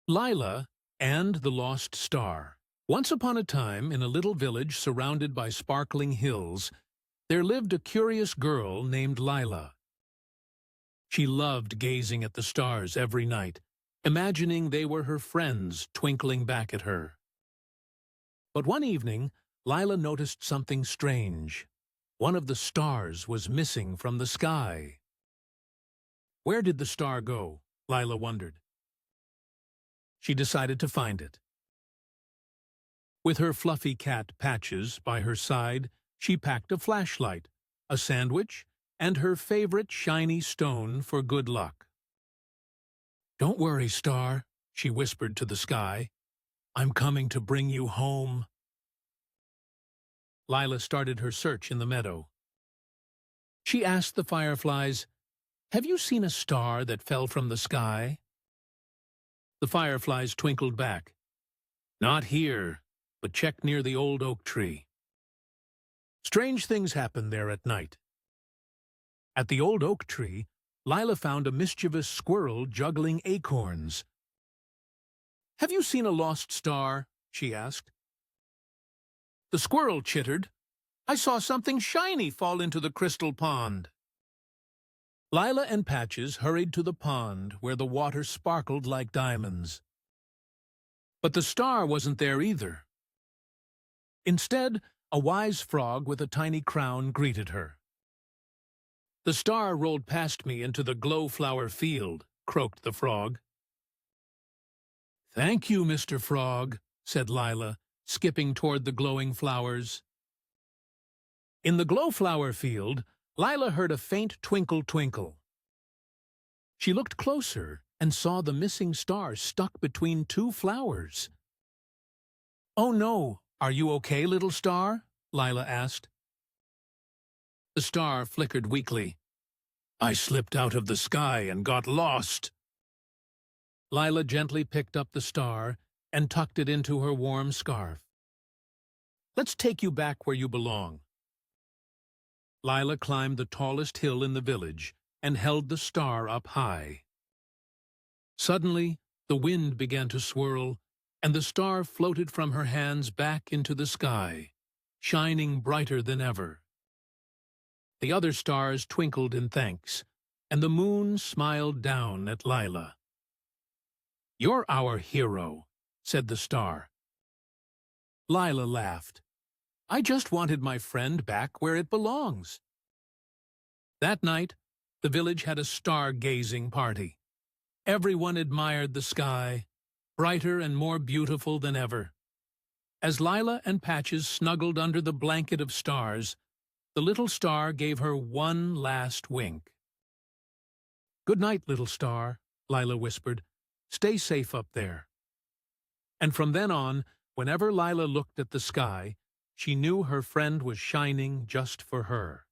Lila and the Lost Star. Once upon a time, in a little village surrounded by sparkling hills, there lived a curious girl named Lila. She loved gazing at the stars every night, imagining they were her friends twinkling back at her. But one evening, Lila noticed something strange. One of the stars was missing from the sky. Where did the star go? Lila wondered. She decided to find it. With her fluffy cat Patches by her side, she packed a flashlight, a sandwich, and her favorite shiny stone for good luck. "Don't worry, star," she whispered to the sky. "I'm coming to bring you home." Lila started her search in the meadow. She asked the fireflies, "Have you seen a star that fell from the sky?" The fireflies twinkled back. "Not here, but check near the old oak tree." Strange things happened there at night. At the old oak tree, Lila found a mischievous squirrel juggling acorns. "Have you seen a lost star?" she asked. The squirrel chittered, "I saw something shiny fall into the crystal pond." Lila and Patches hurried to the pond where the water sparkled like diamonds. But the star wasn't there either. Instead, a wise frog with a tiny crown greeted her. "The star rolled past me into the glowflower field," croaked the frog. "Thank you, Mr. Frog," said Lila, skipping toward the glowing flowers. In the glowflower field, Lila heard a faint twinkle-twinkle. She looked closer and saw the missing star stuck between two flowers. "Oh no, are you okay, little star?" Lila asked. The star flickered weakly. "I slipped out of the sky and got lost." Lila gently picked up the star and tucked it into her warm scarf. "Let's take you back where you belong." Lila climbed the tallest hill in the village and held the star up high. Suddenly, the wind began to swirl, and the star floated from her hands back into the sky, shining brighter than ever. The other stars twinkled in thanks, and the moon smiled down at Lila. "You're our hero," said the star. Lila laughed. "I just wanted my friend back where it belongs." That night, the village had a star-gazing party. Everyone admired the sky, brighter and more beautiful than ever. As Lila and Patches snuggled under the blanket of stars, the little star gave her one last wink. "Good night, little star," Lila whispered. "Stay safe up there." And from then on, whenever Lila looked at the sky, she knew her friend was shining just for her.